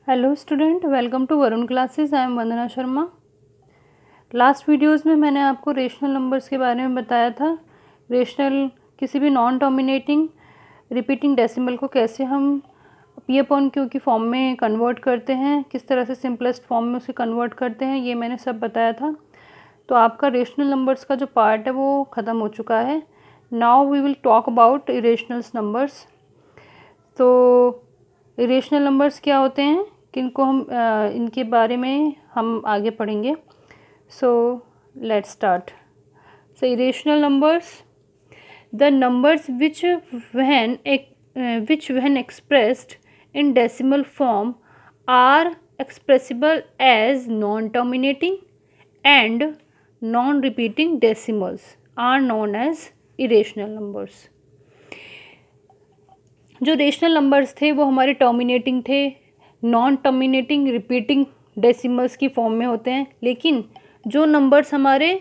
Hello student, welcome to Varun classes. I am Vandana Sharma. Last videos में मैंने आपको रेशनल नंबर्स के बारे में बताया था। रेशनल किसी भी नॉन डोमिनेटिंग रिपीटिंग डेसिमल को कैसे हम पी अपॉन क्यू की फॉर्म में कन्वर्ट करते हैं, किस तरह से सिंपलेस्ट फॉर्म में उसे कन्वर्ट करते हैं, ये मैंने सब बताया था। तो आपका रेशनल नंबर्स का जो पार्ट है वो ख़त्म हो चुका है। Now we will talk about irrationals numbers. तो इरेशनल नंबर्स क्या होते हैं, किनको हम इनके बारे में हम आगे पढ़ेंगे। So let's start. So irrational numbers, the numbers which when expressed in decimal form are expressible as non-terminating and non-repeating decimals are known as irrational numbers। जो रेशनल नंबर्स थे वो हमारे टर्मिनेटिंग थे, नॉन टर्मिनेटिंग रिपीटिंग डेसिमल्स की form में होते हैं। लेकिन जो नंबर्स हमारे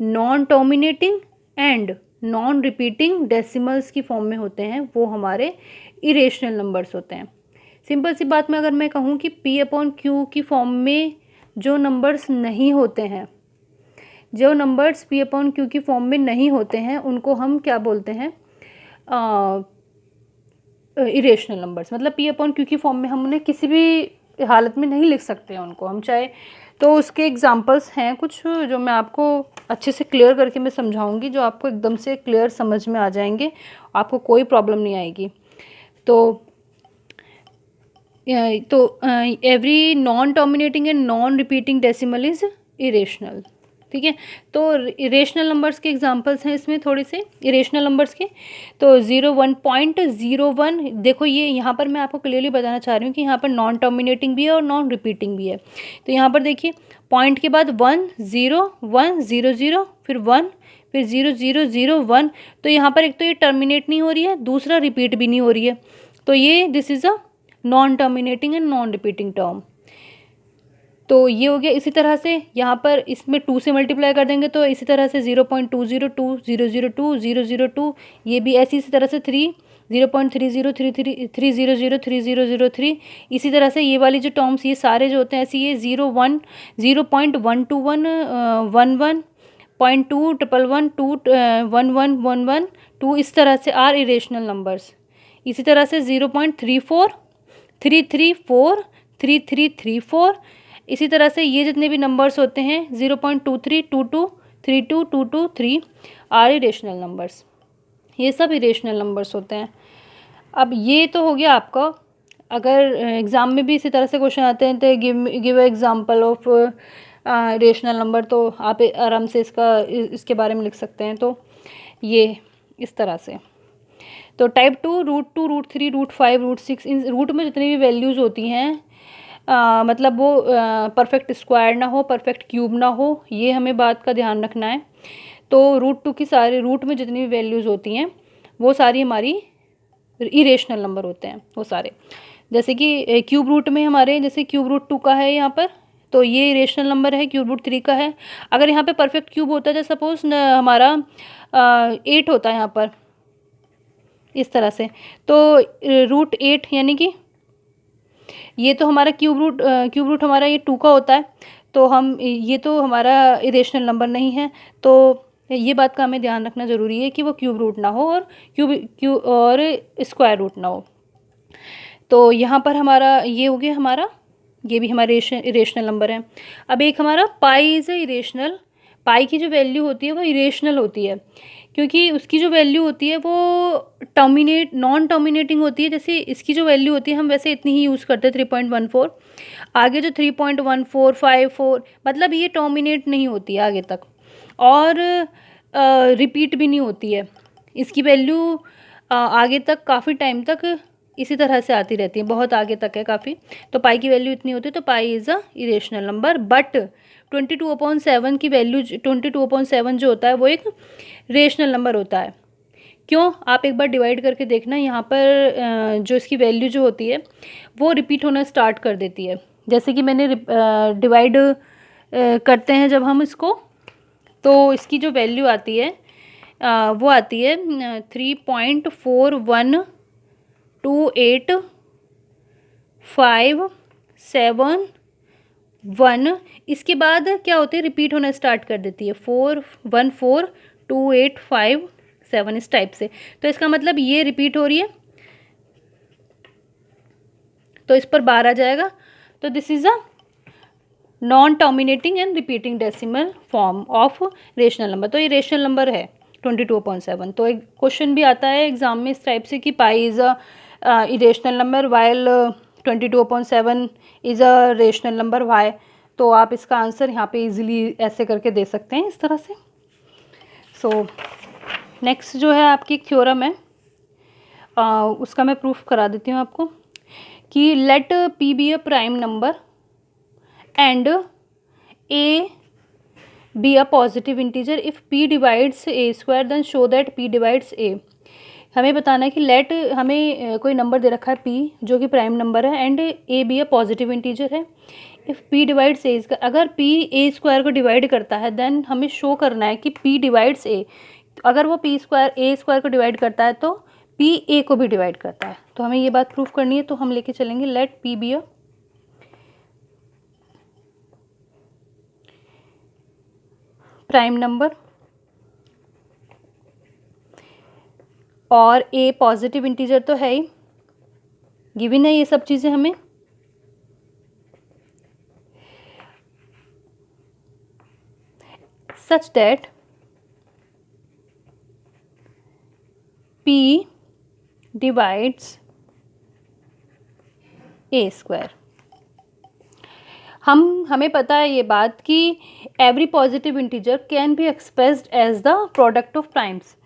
non terminating and non repeating decimals की फॉर्म में होते हैं वो हमारे इरेशनल नंबर्स होते हैं। सिंपल सी बात में अगर मैं कहूँ कि पी अपॉन क्यू की फॉर्म में जो नंबर्स नहीं होते हैं, जो नंबर्स पी अपॉन क्यू की फॉर्म में नहीं होते हैं, उनको हम क्या बोलते हैं, इरेशनल नंबर्स। मतलब पी अपॉन क्यू की फॉर्म में हम उन्हें किसी भी हालत में नहीं लिख सकते हैं उनको हम चाहे। तो उसके एग्जांपल्स हैं कुछ जो मैं आपको अच्छे से क्लियर करके मैं समझाऊंगी, जो आपको एकदम से क्लियर समझ में आ जाएंगे, आपको कोई प्रॉब्लम नहीं आएगी। तो every non terminating and non repeating decimal is irrational. ठीक है, तो इरेशनल नंबर्स के एग्जांपल्स हैं इसमें थोड़े से इरेशनल नंबर्स के। तो 1.01 देखो, ये यहाँ पर मैं आपको क्लियरली बताना चाह रही हूँ कि यहाँ पर नॉन टर्मिनेटिंग भी है और नॉन रिपीटिंग भी है। तो यहाँ पर देखिए, पॉइंट के बाद 1 0 1 0 0 फिर 1 फिर 0 0 0 1। तो यहाँ पर एक तो ये टर्मिनेट नहीं हो रही है, दूसरा रिपीट भी नहीं हो रही है। तो ये this is a non terminating and non repeating term. तो ये हो गया। इसी तरह से यहाँ पर इसमें 2 से मल्टीप्लाई कर देंगे तो इसी तरह से 0.202 002 002, ये भी ऐसी इसी तरह से 3 0.3033 300 3003। इसी तरह से ये वाली जो टर्म्स ये सारे जो होते हैं ऐसे, ये 0.1 0.121 11 0.2 111 2 11 11 2, इस तरह से आर इरेशनल नंबर्स। इसी तरह से 0.34 334 3334। इसी तरह से ये जितने भी नंबर्स होते हैं 0.23 22 32 22 3 आर इरेशनल नंबर्स। ये सब इरेशनल नंबर्स होते हैं। अब ये तो हो गया आपका। अगर एग्ज़ाम में भी इसी तरह से क्वेश्चन आते हैं तो give example of rational number, तो आप आराम से इसके बारे में लिख सकते हैं। तो ये इस तरह से। तो टाइप 2 √2 √3 √5 √6, इन रूट में जितनी भी वैल्यूज़ होती हैं, मतलब वो परफेक्ट स्क्वायर ना हो, परफेक्ट क्यूब ना हो, ये हमें बात का ध्यान रखना है। तो √2 की सारे रूट में जितनी भी वैल्यूज़ होती हैं वो सारी हमारी इरेशनल नंबर होते हैं वो सारे। जैसे कि क्यूब रूट में हमारे, जैसे क्यूब रूट 2 का है यहाँ पर, तो ये इरेशनल नंबर है। क्यूब रूट 3 का है। अगर यहाँ पे परफेक्ट क्यूब होता है, जैसे सपोज हमारा 8 होता है यहाँ पर इस तरह से, तो √8 यानी कि ये तो हमारा क्यूब रूट हमारा ये 2 का होता है। तो हम ये तो हमारा इरेशनल नंबर नहीं है। तो ये बात का हमें ध्यान रखना ज़रूरी है कि वो क्यूब रूट ना हो और और स्क्वायर रूट ना हो। तो यहाँ पर हमारा ये हो गया हमारा, ये भी हमारा इरेशनल नंबर है। अब एक हमारा पाई इज़ इरेशनल। पाई की जो वैल्यू होती है वो इरेशनल होती है, क्योंकि उसकी जो वैल्यू होती है वो नॉन टर्मिनेटिंग होती है। जैसे इसकी जो वैल्यू होती है हम वैसे इतनी ही यूज़ करते हैं 3.14। आगे जो 3.1454, मतलब ये टर्मिनेट नहीं होती है आगे तक, और रिपीट भी नहीं होती है। इसकी वैल्यू आगे तक काफ़ी टाइम तक इसी तरह से आती रहती है, बहुत आगे तक है काफ़ी। तो पाई की वैल्यू इतनी होती है, तो pi is a irrational number. But 22/7 की वैल्यू, 22/7 जो होता है वो एक रेशनल नंबर होता है। क्यों, आप एक बार डिवाइड करके देखना, यहाँ पर जो इसकी वैल्यू जो होती है वो रिपीट होना स्टार्ट कर देती है। जैसे कि मैंने डिवाइड करते हैं जब हम इसको, तो इसकी जो वैल्यू आती है वो आती है 3.412857 7 1, इसके बाद क्या होते हैं, रिपीट होना स्टार्ट कर देती है, 4 1 4 2 8 5 7 इस टाइप से। तो इसका मतलब ये रिपीट हो रही है, तो इस पर बार आ जाएगा। तो this is a non terminating and repeating decimal form of rational number. तो ये रेशनल नंबर है 22.7। तो एक क्वेश्चन भी आता है एग्जाम में इस टाइप से कि pi is a irrational number while 22.7 is a rational number why. तो आप इसका आंसर यहाँ पे इजीली ऐसे करके दे सकते हैं इस तरह से। सो नेक्स्ट जो है आपकी एक थ्योरम है, उसका मैं प्रूफ करा देती हूँ आपको कि let p be a prime number and a be a positive integer if p divides a square then show that p divides a। हमें बताना है कि लेट हमें कोई नंबर दे रखा है p जो कि प्राइम नंबर है एंड a भी a पॉजिटिव इंटीजर है। इफ़ p डिवाइड्स a, अगर p a स्क्वायर को डिवाइड करता है देन हमें शो करना है कि p डिवाइड्स a। अगर वो p स्क्वायर a स्क्वायर को डिवाइड करता है तो p a को भी डिवाइड करता है। तो हमें ये बात प्रूफ करनी है, तो हम लेके चलेंगे let p be a prime number और ए पॉजिटिव इंटीजर तो है ही, गिवन है ये सब चीज़ें हमें। Such that p divides a square. हमें पता है ये बात कि every positive integer can be expressed as the product of primes.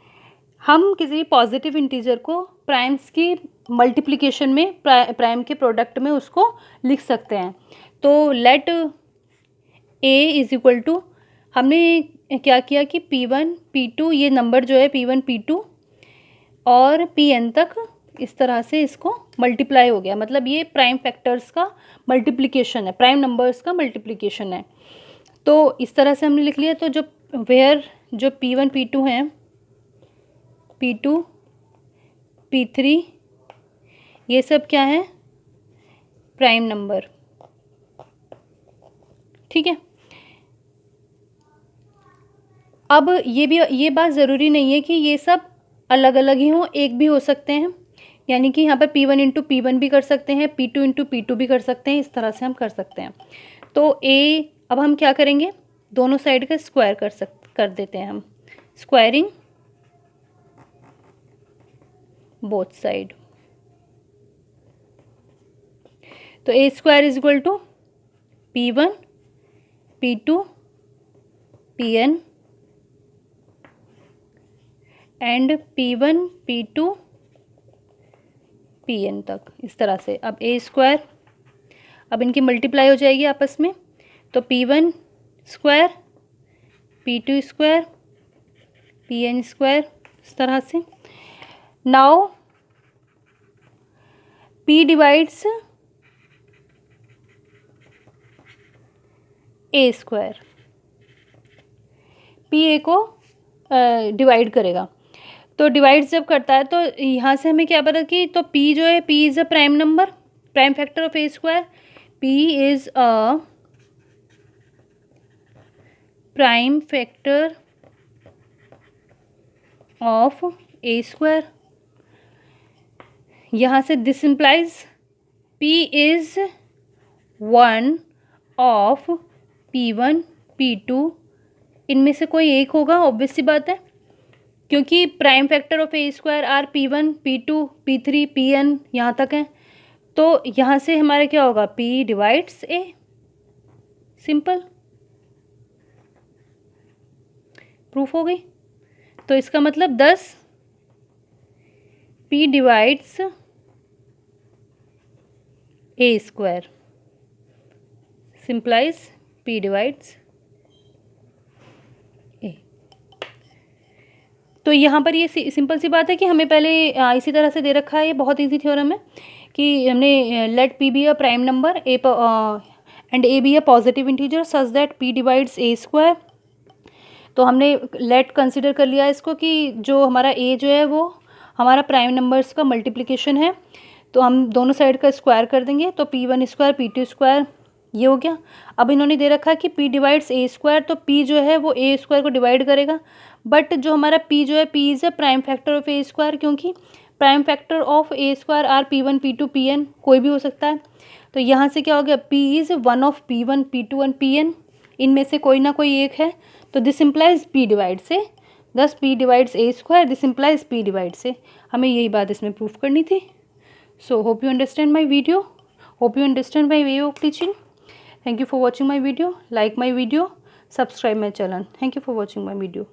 हम किसी पॉजिटिव इंटीजर को प्राइम्स की मल्टीप्लिकेशन में प्राइम के प्रोडक्ट में उसको लिख सकते हैं। तो let a is equal to, हमने क्या किया कि P1 P2 ये नंबर जो है P1 P2 और Pn तक इस तरह से इसको मल्टीप्लाई हो गया, मतलब ये प्राइम फैक्टर्स का मल्टीप्लिकेशन है, प्राइम नंबर्स का मल्टीप्लिकेशन है। तो इस तरह से हमने लिख लिया। तो जो वेयर जो P1 P2 हैं, P2 P3 ये सब क्या है, प्राइम नंबर, ठीक है। अब ये बात ज़रूरी नहीं है कि ये सब अलग अलग ही हों, एक भी हो सकते हैं, यानी कि यहाँ पर P1 इंटू P1 भी कर सकते हैं, P2 इंटू P2 भी कर सकते हैं, इस तरह से हम कर सकते हैं। तो अब हम क्या करेंगे, दोनों साइड का स्क्वायर कर देते हैं हम, स्क्वायरिंग बोथ साइड। तो A square is equal to P1 P2 Pn and P1 P2 Pn तक, इस तरह से। अब ए स्क्वायर, अब इनकी मल्टीप्लाई हो जाएगी आपस में, तो P1 square P2 square Pn square, इस तरह से। Now P divides a square, P ए को डिवाइड करेगा। तो डिवाइड जब करता है तो यहाँ से हमें क्या पता कि तो P जो है, P is a prime number, prime factor of a square, P is a prime factor of a square. यहाँ से this implies P is one of P1 P2, इनमें से कोई एक होगा, ऑब्वियस सी बात है, क्योंकि prime factor of a square are P1 P2 P3 Pn यहाँ तक है। तो यहाँ से हमारा क्या होगा, P डिवाइड्स ए, सिंपल प्रूफ हो गई। तो इसका मतलब 10 P divides a square simplifies P divides ए। तो यहाँ पर ये सिंपल सी बात है कि हमें पहले इसी तरह से दे रखा है, ये बहुत इजी थ्योरम है कि हमने let P be a prime number a and a be a positive integer such that P divides a square. तो हमने लेट कंसिडर कर लिया इसको कि जो हमारा ए जो है वो हमारा प्राइम नंबर्स का मल्टीप्लिकेशन है। तो हम दोनों साइड का स्क्वायर कर देंगे, तो P1 स्क्वायर P2 स्क्वायर ये हो गया। अब इन्होंने दे रखा है कि P डिवाइड्स A स्क्वायर, तो P जो है वो A स्क्वायर को डिवाइड करेगा, बट जो हमारा P जो है P is a prime factor of A square, क्योंकि prime factor of A square are P1 P2 Pn कोई भी हो सकता है। तो यहाँ से क्या हो गया, P is one of P1 P2 and Pn, इनमें से कोई ना कोई एक है, तो दिस इम्प्लाइज P डिवाइड से, दस P divides A square, this implies P divide से। हमें यही बात इसमें प्रूफ करनी थी। So hope you understand my video, hope you understand my way of teaching. Thank you for watching my video. Like my video, subscribe my channel. Thank you for watching my video.